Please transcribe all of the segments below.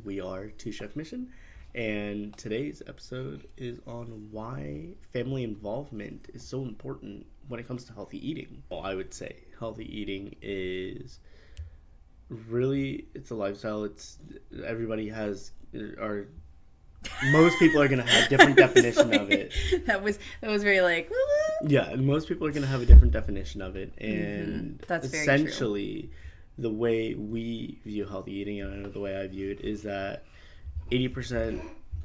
We are Two Chef Mission, and today's episode is on why family involvement is so important when it comes to healthy eating. Well, I would say healthy eating is really, it's a lifestyle. It's everybody has, or most people are gonna have different definition of it. That was very like. Yeah, most people are gonna have a different definition of it, and That's very essentially, the way we view healthy eating, and I know the way I view it, is that 80%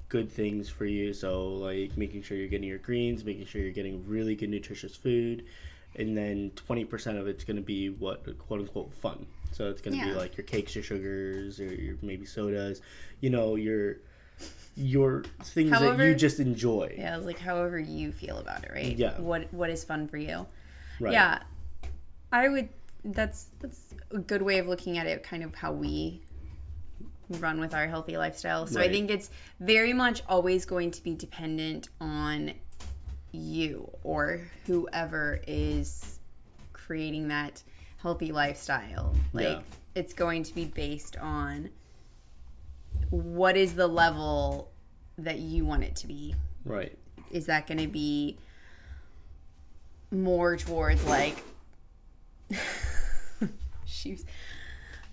good things for you. So like making sure you're getting your greens, making sure you're getting really good nutritious food, and then 20% of it's going to be what quote unquote fun. So it's going to be like your cakes, your sugars, or your maybe sodas, your things that you just enjoy. Yeah, like however you feel about it, right? Yeah. What is fun for you? Right. Yeah. I would that's a good way of looking at it, kind of how we run with our healthy lifestyle. So I think it's very much always going to be dependent on you or whoever is creating that healthy lifestyle. Like it's going to be based on what is the level that you want it to be. Right. Is that going to be more towards like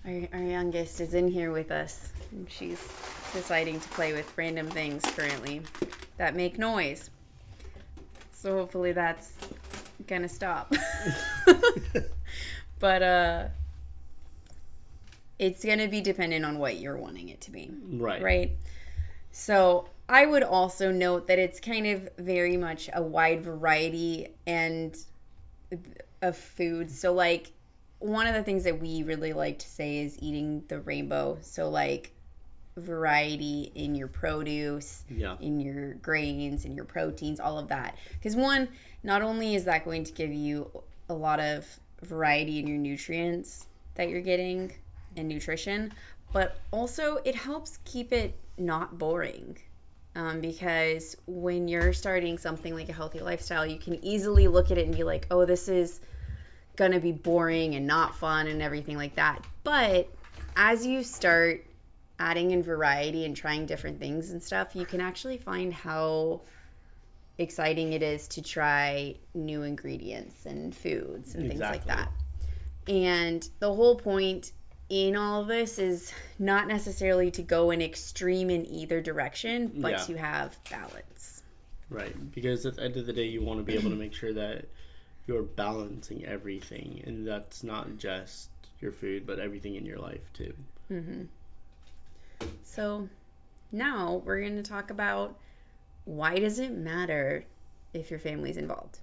our youngest is in here with us, and she's deciding to play with random things currently that make noise. So hopefully that's gonna stop. But it's gonna be dependent on what you're wanting it to be. Right. Right? So I would also note that it's kind of very much a wide variety of foods. So like one of the things that we really like to say is eating the rainbow. So like variety in your produce, in your grains, in your proteins, all of that. Because one, not only is that going to give you a lot of variety in your nutrients that you're getting and nutrition, but also it helps keep it not boring. Because when you're starting something like a healthy lifestyle, you can easily look at it and be like, oh, this is gonna be boring and not fun and everything like that. But as you start adding in variety and trying different things and stuff, you can actually find how exciting it is to try new ingredients and foods and things like that. And the whole point in all of this is not necessarily to go an extreme in either direction, but to have balance. Right, because at the end of the day, you want to be able to make sure that you're balancing everything, and that's not just your food, but everything in your life too. So now we're going to talk about why does it matter if your family's involved?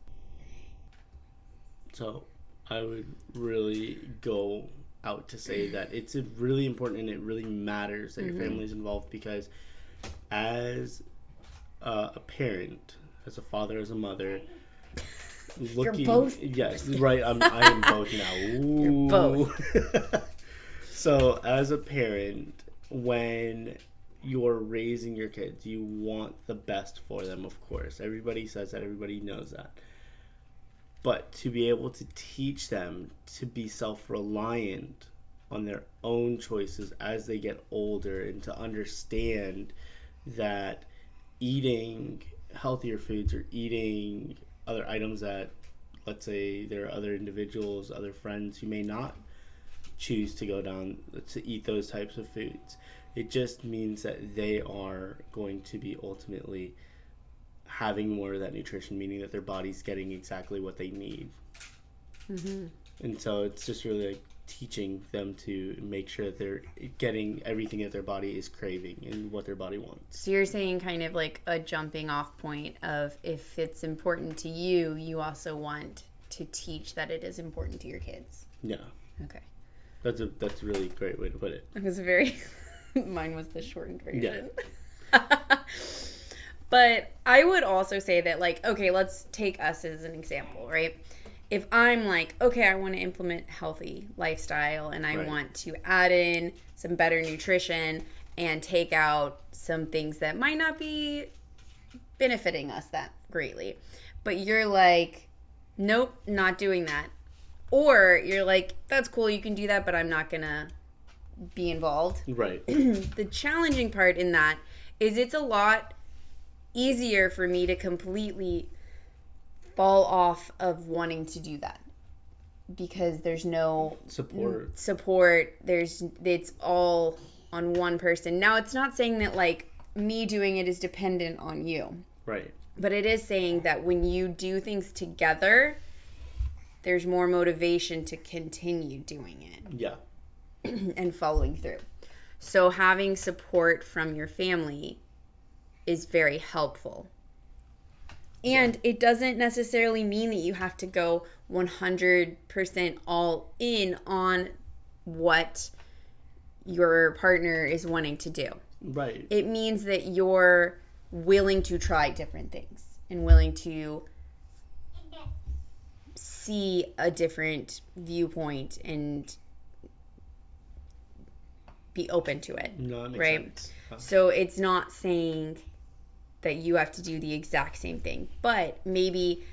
So I would really go out to say that it's really important and it really matters that your family's involved, because as a parent, as a father, as a mother, You're both. Yes, right. I am both now. Ooh. You're both. So as a parent, when you're raising your kids, you want the best for them, of course. Everybody says that. Everybody knows that. But to be able to teach them to be self-reliant on their own choices as they get older, and to understand that eating healthier foods or eating other items that, let's say, there are other individuals, other friends who may not choose to go down to eat those types of foods. It just means that they are going to be ultimately having more of that nutrition, meaning that their body's getting exactly what they need. And so it's just really like teaching them to make sure that they're getting everything that their body is craving and what their body wants. So you're saying kind of like a jumping off point of, if it's important to you, you also want to teach that it is important to your kids. Yeah. Okay. That's a really great way to put it. It was mine was the shortened version. Yeah. But I would also say that, like, okay, let's take us as an example, right? If I'm like, okay, I want to implement healthy lifestyle and I want to add in some better nutrition and take out some things that might not be benefiting us that greatly. But you're like, nope, not doing that. Or you're like, that's cool, you can do that, but I'm not going to be involved. Right. The challenging part in that is it's a lot easier for me to completely fall off of wanting to do that because there's no support. It's all on one person. Now, it's not saying that like me doing it is dependent on you. Right. But it is saying that when you do things together, there's more motivation to continue doing it. Yeah. And following through. So having support from your family is very helpful. And it doesn't necessarily mean that you have to go 100% all in on what your partner is wanting to do. Right. It means that you're willing to try different things and willing to see a different viewpoint and be open to it. No, that makes right? sense. So it's not saying that you have to do the exact same thing, but maybe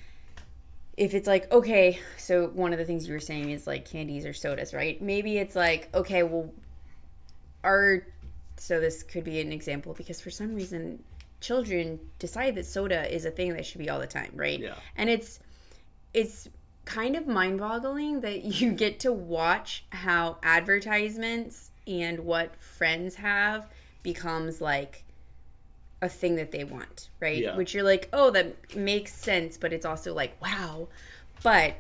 if it's like, okay, so one of the things you were saying is like candies or sodas, right? Maybe it's like, okay, well, so this could be an example because for some reason children decide that soda is a thing that should be all the time, right? Yeah. And it's kind of mind-boggling that you get to watch how advertisements and what friends have becomes like a thing that they want, right? Yeah. Which you're like, oh, that makes sense, but it's also like, wow. But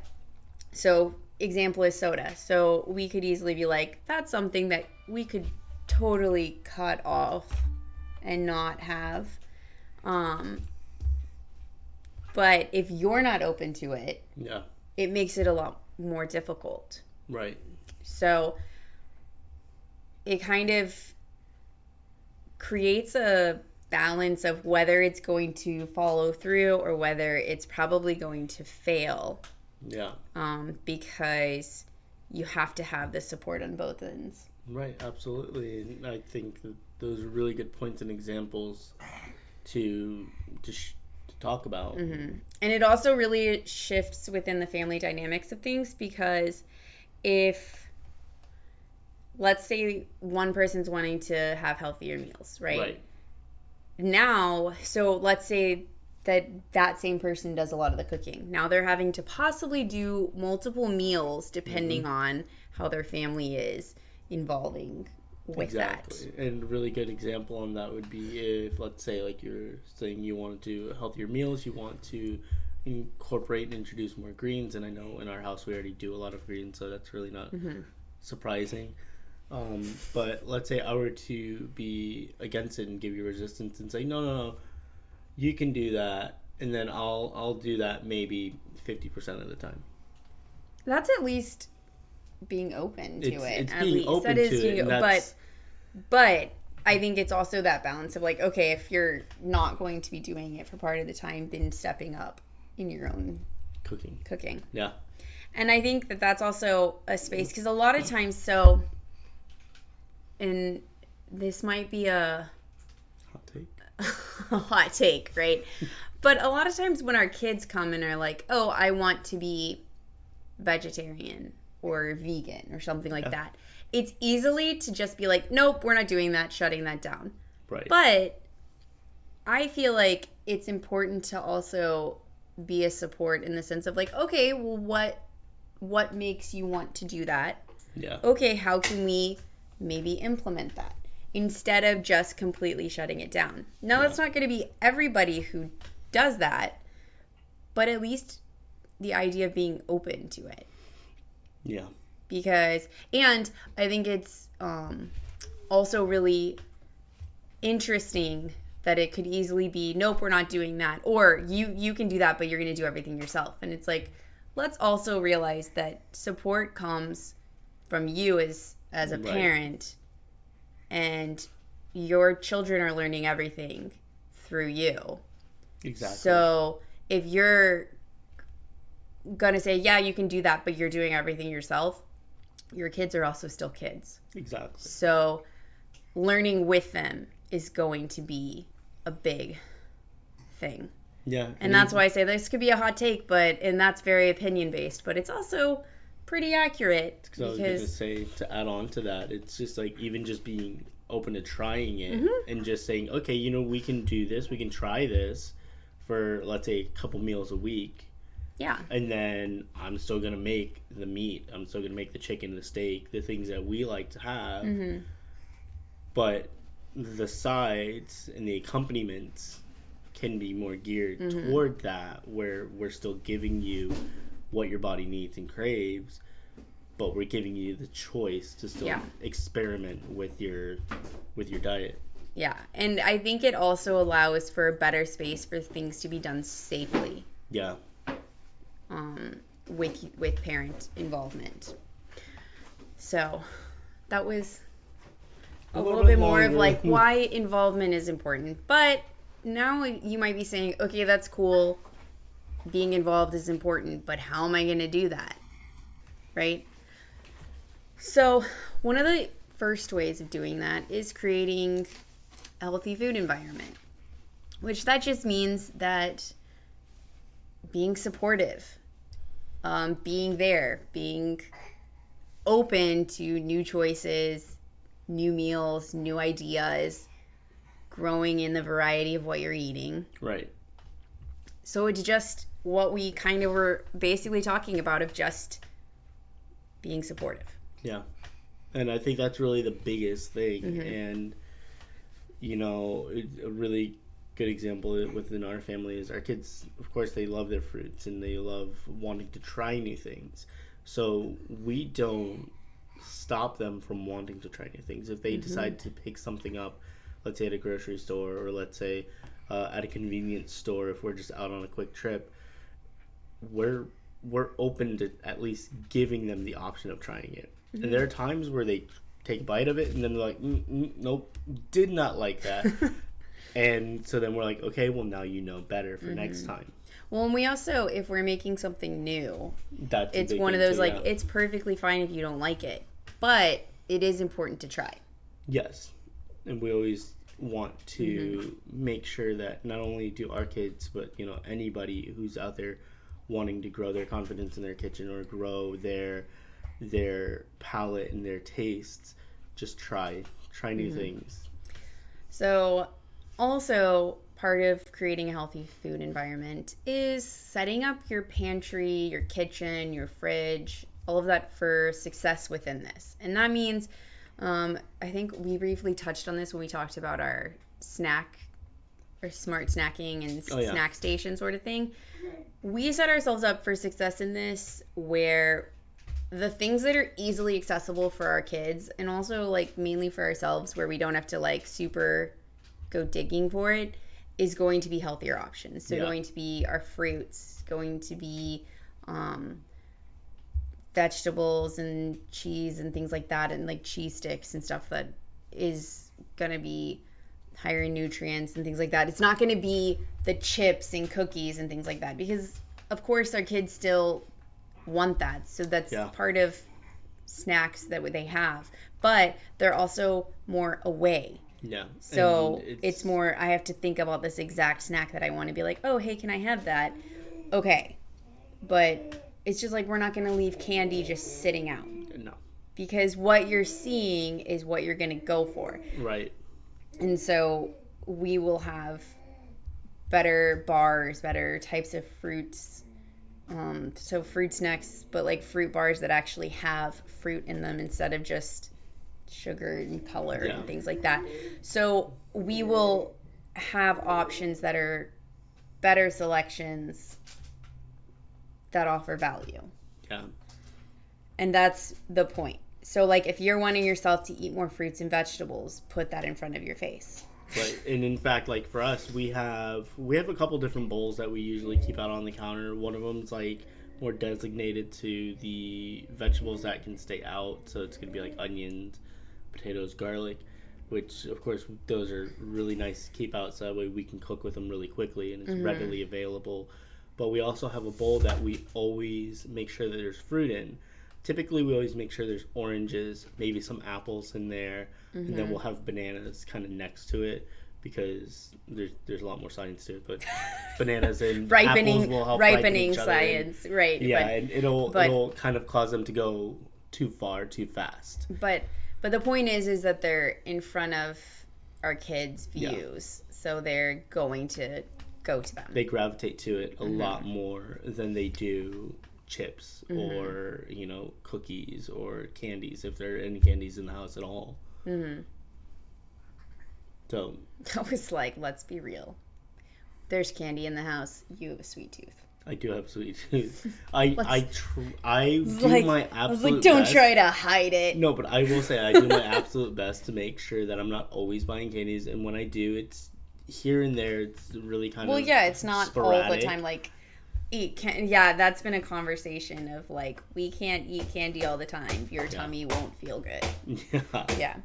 so example is soda. So we could easily be like, that's something that we could totally cut off and not have. But if you're not open to it, yeah, it makes it a lot more difficult. Right. So it kind of creates a balance of whether it's going to follow through or whether it's probably going to fail. Yeah. Because you have to have the support on both ends. Right, absolutely. And I think that those are really good points and examples to talk about. Mm-hmm. And it also really shifts within the family dynamics of things because if, let's say one person's wanting to have healthier meals, right? Right. Now, so let's say that same person does a lot of the cooking. Now they're having to possibly do multiple meals depending on how their family is involving with that. And a really good example on that would be if, let's say, like you're saying you want to do healthier meals, you want to incorporate and introduce more greens, and I know in our house we already do a lot of greens, so that's really not surprising. But let's say I were to be against it and give you resistance and say, no, you can do that, and then I'll do that maybe 50% of the time. That's at least being open to it. It's at being least open that is to it. But I think it's also that balance of like, okay, if you're not going to be doing it for part of the time, then stepping up in your own cooking. Yeah. And I think that that's also a space because a lot of times, and this might be a hot take, right? But a lot of times when our kids come and are like, oh, I want to be vegetarian or vegan or something like that, it's easily to just be like, nope, we're not doing that, shutting that down. Right. But I feel like it's important to also be a support in the sense of like, okay, well, what makes you want to do that? Yeah. Okay, how can we maybe implement that instead of just completely shutting it down? Now, that's not going to be everybody who does that, but at least the idea of being open to it. Yeah. And I think it's also really interesting that it could easily be, nope, we're not doing that. Or you can do that, but you're going to do everything yourself. And it's like, let's also realize that support comes from you as a parent, and your children are learning everything through you. Exactly. So if you're going to say, yeah, you can do that, but you're doing everything yourself, your kids are also still kids. Exactly. So learning with them is going to be a big thing. Yeah. And that's why I say this could be a hot take, and that's very opinion based, but it's also pretty accurate. Because I was going to say, to add on to that, it's just like even just being open to trying it and just saying, okay, you know, we can do this, we can try this for, let's say, a couple meals a week. Yeah. And then I'm still going to make the meat. I'm still going to make the chicken, the steak, the things that we like to have. But the sides and the accompaniments can be more geared toward that, where we're still giving you what your body needs and craves, but we're giving you the choice to still experiment with your diet. Yeah, and I think it also allows for a better space for things to be done safely. Yeah. With parent involvement. So that was a little bit more of like why involvement is important. But now you might be saying, okay, that's cool. Being involved is important, but how am I going to do that? Right? So one of the first ways of doing that is creating a healthy food environment, which that just means that being supportive, being there, being open to new choices, new meals, new ideas, growing in the variety of what you're eating. Right. So it's just what we kind of were basically talking about, of just being supportive. Yeah. And I think that's really the biggest thing. And, you know, a really good example within our family is our kids, of course, they love their fruits and they love wanting to try new things. So we don't stop them from wanting to try new things. If they decide to pick something up, let's say at a grocery store, or let's say at a convenience store, if we're just out on a quick trip, we're open to at least giving them the option of trying it. And there are times where they take a bite of it and then they're like, nope, did not like that. And so then we're like, okay, well, now you know better for next time. Well, and we also, if we're making something new, it's one of those too, like, it's perfectly fine if you don't like it, but it is important to try. Yes. And we always want to make sure that not only do our kids, but, you know, anybody who's out there wanting to grow their confidence in their kitchen or grow their palate and their tastes, just try new things. So also part of creating a healthy food environment is setting up your pantry, your kitchen, your fridge, all of that for success within this. And that means, I think we briefly touched on this when we talked about our snack or smart snacking and snack station sort of thing. We set ourselves up for success in this where the things that are easily accessible for our kids, and also like mainly for ourselves, where we don't have to like super go digging for it, is going to be healthier options. So going to be our fruits, going to be vegetables and cheese and things like that, and like cheese sticks and stuff that is going to be higher in nutrients and things like that. It's not going to be the chips and cookies and things like that, because of course our kids still want that. So that's part of snacks that they have, but they're also more away. Yeah. So it's more, I have to think about this exact snack that I want to be like, oh, hey, can I have that? Okay. But it's just like, we're not going to leave candy just sitting out. No. Because what you're seeing is what you're going to go for. Right. And so we will have better bars, better types of fruits. So fruit snacks, but like fruit bars that actually have fruit in them instead of just sugar and color and things like that. So we will have options that are better selections that offer value. Yeah. And that's the point. So like if you're wanting yourself to eat more fruits and vegetables, put that in front of your face. Right. And in fact, like for us, we have a couple different bowls that we usually keep out on the counter. One of them's like more designated to the vegetables that can stay out. So it's going to be like onions, potatoes, garlic, which of course those are really nice to keep out, so that way we can cook with them really quickly and it's readily available. But we also have a bowl that we always make sure that there's fruit in. Typically we always make sure there's oranges, maybe some apples in there, and then we'll have bananas kind of next to it, because there's a lot more science to it, but bananas and ripening, apples will help ripen each other. science, right? Yeah, and it'll kind of cause them to go too far, too fast. But the point is that they're in front of our kids' views, so they're going to go to them. They gravitate to it a lot more than they do chips or cookies or candies, if there are any candies in the house at all. So I was like, let's be real. There's candy in the house. You have a sweet tooth. I do have a sweet tooth. I do my absolute I was like, don't try to hide it. No, but I will say I do my absolute best to make sure that I'm not always buying candies, and when I do, it's here and there. It's really kind of it's not sporadic. all the time. Like, that's been a conversation of like, we can't eat candy all the time. Your tummy won't feel good. Yeah.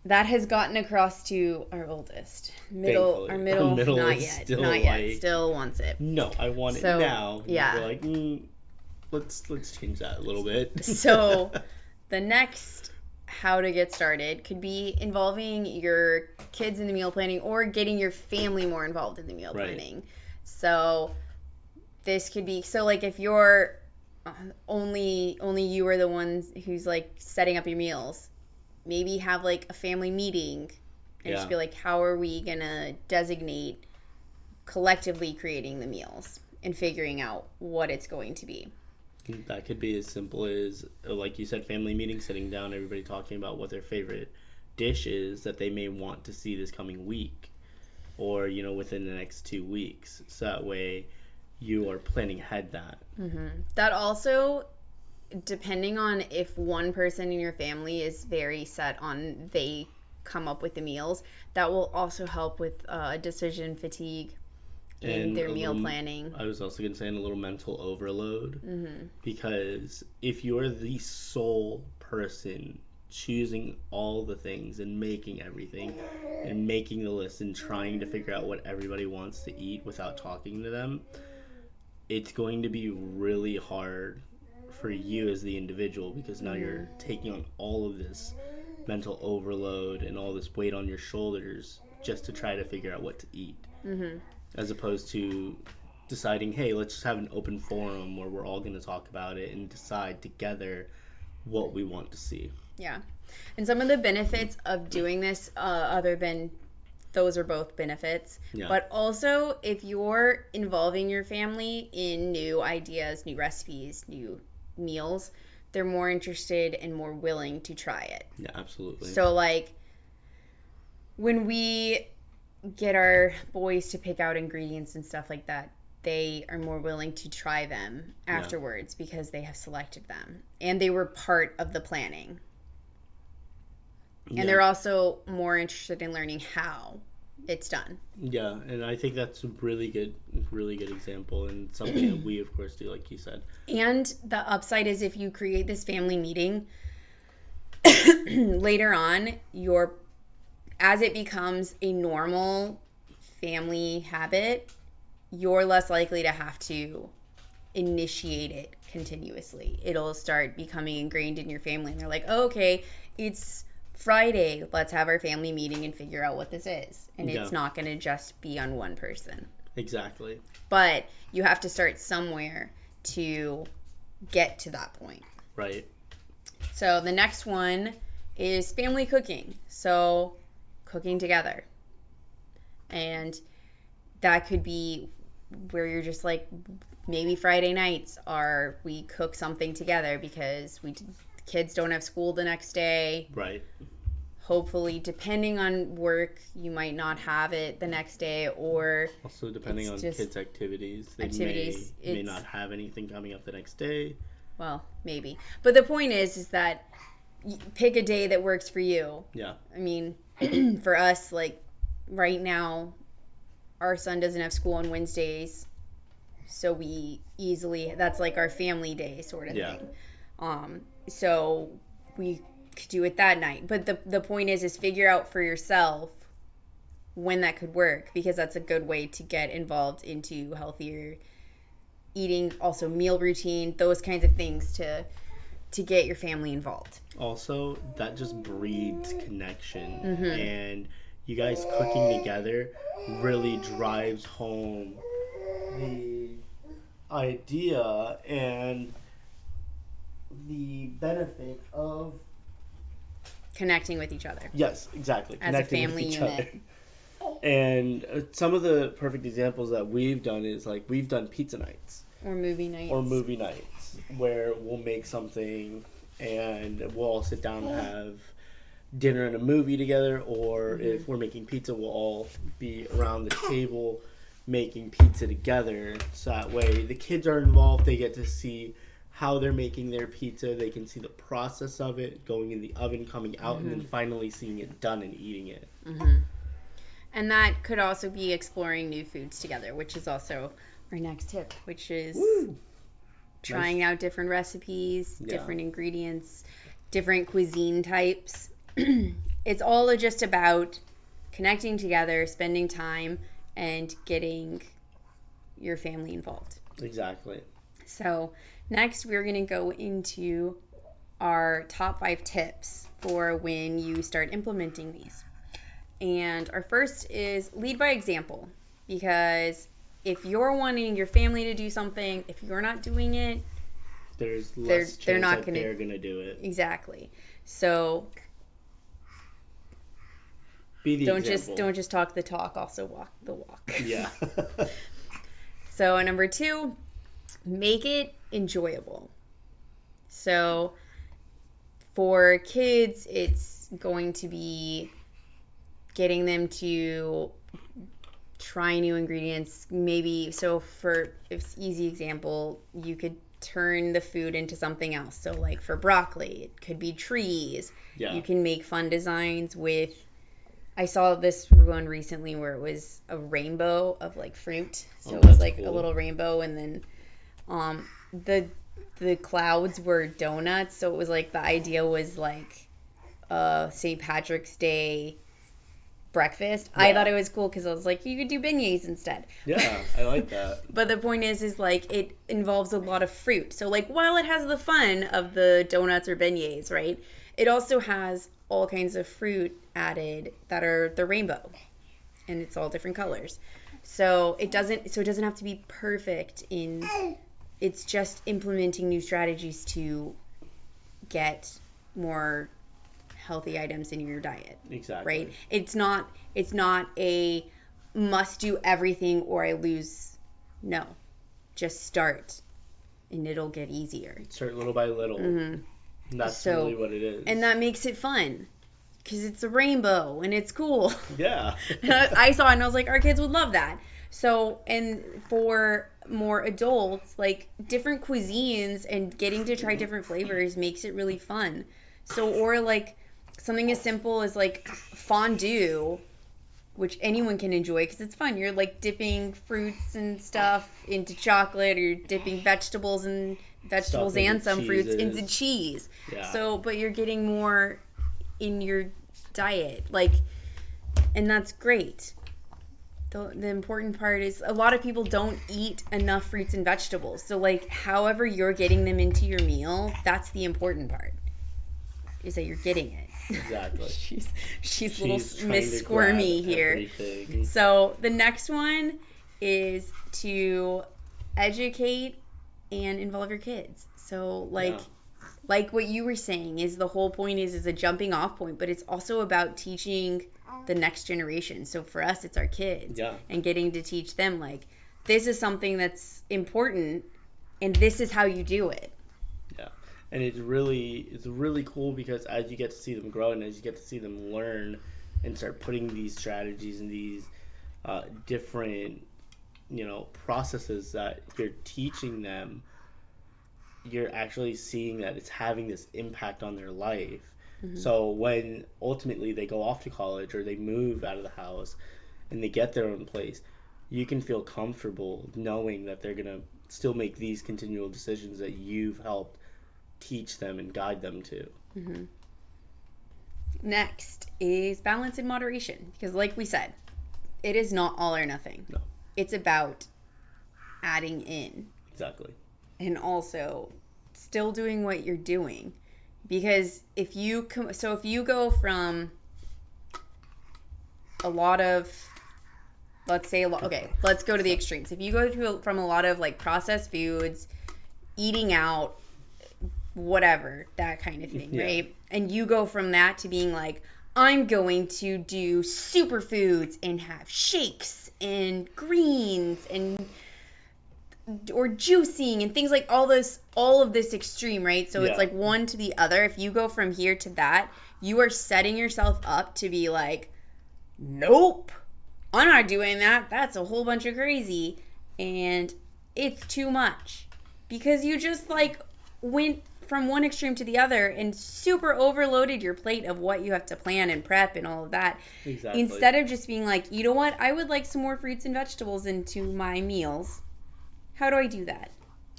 That has gotten across to our oldest. Our middle not yet. Still wants it. No, I want it now. Yeah. We're like, let's change that a little bit. So the next how to get started could be involving your kids in the meal planning or getting your family more involved in the meal planning. So this could be, like if you're only you are the ones who's like setting up your meals, maybe have like a family meeting and just be like, how are we gonna designate collectively creating the meals and figuring out what it's going to be. That could be as simple as, like you said, family meeting, sitting down, everybody talking about what their favorite dish is that they may want to see this coming week or, within the next 2 weeks. So that way you are planning ahead that. That also, depending on if one person in your family is very set on they come up with the meals, that will also help with decision fatigue in their meal planning. I was also going to say, a little mental overload, because if you're the sole person choosing all the things and making everything and making the list and trying to figure out what everybody wants to eat without talking to them, it's going to be really hard for you as the individual, because now you're taking on all of this mental overload and all this weight on your shoulders just to try to figure out what to eat, as opposed to deciding, hey, let's just have an open forum where we're all going to talk about it and decide together what we want to see. Yeah. And some of the benefits of doing this, other than those are both benefits, but also if you're involving your family in new ideas, new recipes, new meals, they're more interested and more willing to try it. Yeah, absolutely. So like when we get our boys to pick out ingredients and stuff like that, they are more willing to try them afterwards because they have selected them and they were part of the planning. And they're also more interested in learning how it's done. Yeah, and I think that's a really good example, and something that we, of course, do, like you said. And the upside is if you create this family meeting, later on, as it becomes a normal family habit, you're less likely to have to initiate it continuously. It'll start becoming ingrained in your family, and they're like, oh, okay, it's Friday, let's have our family meeting and figure out what this is. And it's not going to just be on one person. Exactly. But you have to start somewhere to get to that point. Right. So the next one is family cooking. So cooking together. And that could be where you're just like, maybe Friday nights we cook something together because kids don't have school the next day. Right. Hopefully, depending on work, you might not have it the next day, or also depending on kids' activities. They may not have anything coming up the next day. Well, maybe. But the point is that you pick a day that works for you. Yeah. I mean, for us, like right now, our son doesn't have school on Wednesdays, so that's like our family day sort of thing. So we could do it that night. But the point is figure out for yourself when that could work, because that's a good way to get involved into healthier eating, also meal routine, those kinds of things to get your family involved. Also, that just breeds connection, and you guys cooking together really drives home the idea and the benefit of connecting with each other. Yes, exactly. As a Connecting with family each unit. other. And some of the perfect examples that we've done is like we've done pizza nights Or movie nights. or movie nights where we'll make something and we'll all sit down and have dinner and a movie together, or if we're making pizza, we'll all be around the table making pizza together. So that way the kids are involved, they get to see how they're making their pizza, they can see the process of it going in the oven, coming out, and then finally seeing it done and eating it. And that could also be exploring new foods together, which is also our next tip, which is trying out different recipes, different ingredients, different cuisine types. It's all just about connecting together, spending time, and getting your family involved. Exactly. So next we're going to go into our top 5 tips for when you start implementing these. And our first is lead by example, because if you're wanting your family to do something, if you're not doing it, there's less chance that they're going to do it. Exactly. So be the example. Don't just talk the talk, also walk the walk. Yeah. So number 2, make it enjoyable. So for kids, it's going to be getting them to try new ingredients. Maybe, so for easy example, you could turn the food into something else. So like for broccoli, it could be trees. Yeah. You can make fun designs with, I saw this one recently where it was a rainbow of like fruit. So it was like cool. A little rainbow, and then the clouds were donuts. So it was like the idea was like St. Patrick's Day breakfast. Yeah. I thought it was cool because I was like, you could do beignets instead. Yeah, I like that. But the point is like it involves a lot of fruit. So like while it has the fun of the donuts or beignets, right, it also has all kinds of fruit added that are the rainbow, and it's all different colors. So it doesn't have to be perfect it's just implementing new strategies to get more healthy items in your diet. Exactly. Right? It's not a must do everything or I lose. No. Just start and it'll get easier. Start little by little. That's really what it is. And that makes it fun. Because it's a rainbow and it's cool. Yeah. I saw it and I was like, our kids would love that. So, and for more adults, like different cuisines and getting to try different flavors makes it really fun. So, or like something as simple as like fondue, which anyone can enjoy because it's fun. You're like dipping fruits and stuff into chocolate, or you're dipping vegetables and some fruits into cheese. Yeah. So, but you're getting more in your diet, like, and that's great. The important part is a lot of people don't eat enough fruits and vegetables. So like however you're getting them into your meal, that's the important part. Is that you're getting it. Exactly. she's little Miss Squirmy here. Everything. So the next one is to educate and involve your kids. So like what you were saying is the whole point is a jumping off point, but it's also about teaching the next generation. So for us, it's our kids. Yeah. And getting to teach them like this is something that's important and this is how you do it. Yeah. And it's really cool because as you get to see them grow and as you get to see them learn and start putting these strategies and these different, processes that you're teaching them, you're actually seeing that it's having this impact on their life. Mm-hmm. So when ultimately they go off to college or they move out of the house and they get their own place, you can feel comfortable knowing that they're going to still make these continual decisions that you've helped teach them and guide them to. Mm-hmm. Next is balance and moderation, because like we said, it is not all or nothing. No. It's about adding in. Exactly. And also still doing what you're doing, because if you go from a lot of, let's say, okay, let's go to the extremes. If you go from a lot of like processed foods, eating out, whatever, that kind of thing, right? And you go from that to being like, I'm going to do superfoods and have shakes and greens and or juicing and things like all of this extreme, right? So it's like one to the other. If you go from here to that, you are setting yourself up to be like, nope, I'm not doing that. That's a whole bunch of crazy. And it's too much. Because you just like went from one extreme to the other and super overloaded your plate of what you have to plan and prep and all of that. Exactly. Instead of just being like, you know what, I would like some more fruits and vegetables into my meals. How do I do that?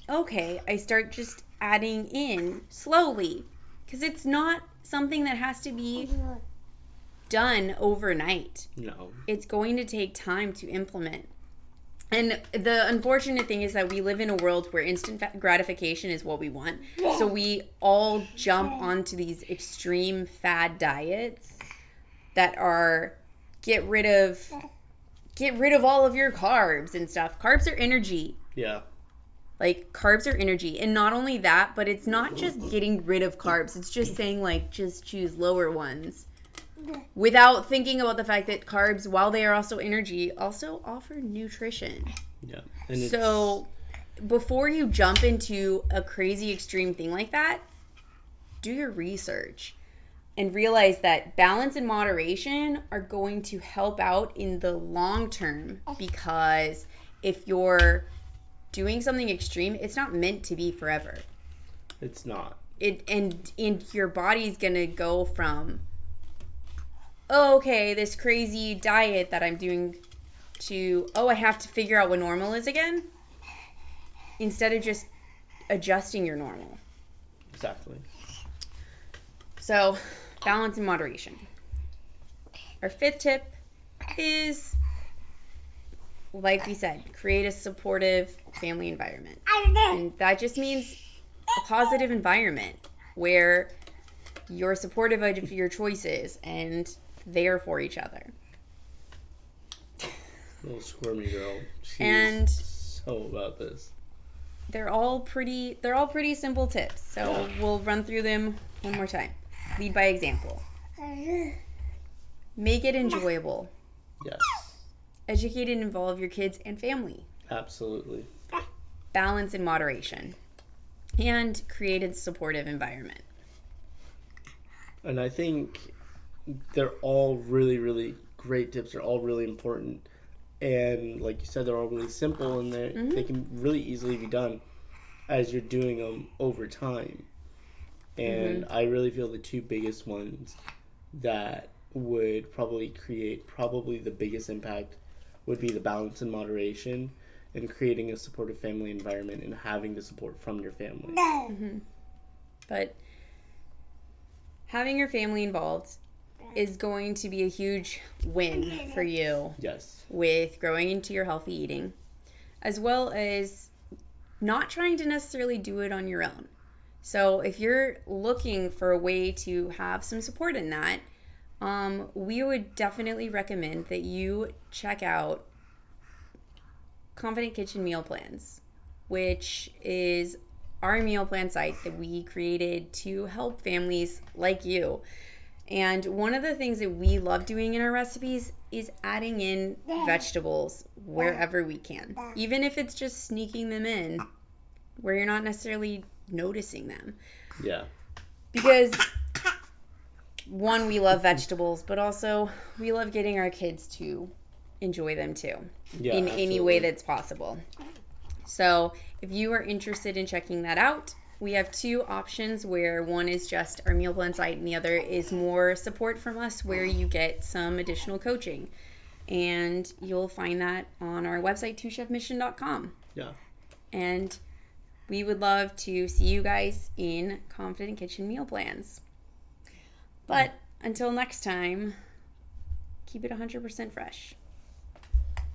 Okay, I start just adding in slowly. Because it's not something that has to be done overnight. No. It's going to take time to implement. And the unfortunate thing is that we live in a world where instant gratification is what we want. So we all jump onto these extreme fad diets that are get rid of all of your carbs and stuff. Carbs are energy. Yeah. Like, carbs are energy. And not only that, but it's not just getting rid of carbs. It's just saying, like, just choose lower ones. Without thinking about the fact that carbs, while they are also energy, also offer nutrition. Yeah. And so before you jump into a crazy extreme thing like that, do your research and realize that balance and moderation are going to help out in the long term, because if you're doing something extreme, it's not meant to be forever. It's not. And your body's going to go from, oh, okay, this crazy diet that I'm doing to, oh, I have to figure out what normal is again, instead of just adjusting your normal. Exactly. So, balance and moderation. Our fifth tip is, like we said, create a supportive family environment. And that just means a positive environment where you're supportive of your choices and there for each other. Little squirmy girl. And so about this. They're all pretty simple tips. So we'll run through them one more time. Lead by example. Make it enjoyable. Yes. Educate and involve your kids and family. Absolutely. Balance in moderation. And create a supportive environment. And I think they're all really, really great tips. They're all really important. And like you said, they're all really simple, and they can really easily be done as you're doing them over time. And I really feel the two biggest ones that would probably create the biggest impact would be the balance and moderation, and creating a supportive family environment and having the support from your family. But having your family involved is going to be a huge win for you. Yes. With growing into your healthy eating, as well as not trying to necessarily do it on your own. So if you're looking for a way to have some support in that, we would definitely recommend that you check out Confident Kitchen Meal Plans, which is our meal plan site that we created to help families like you. And one of the things that we love doing in our recipes is adding in vegetables wherever we can, even if it's just sneaking them in where you're not necessarily noticing them. Yeah. Because one, we love vegetables, but also we love getting our kids to enjoy them too, in any way that's possible. So if you are interested in checking that out, we have two options, where one is just our meal plan site and the other is more support from us, where you get some additional coaching. And you'll find that on our website, twochefmission.com. Yeah. And we would love to see you guys in Confident Kitchen Meal Plans. But until next time, keep it 100% fresh.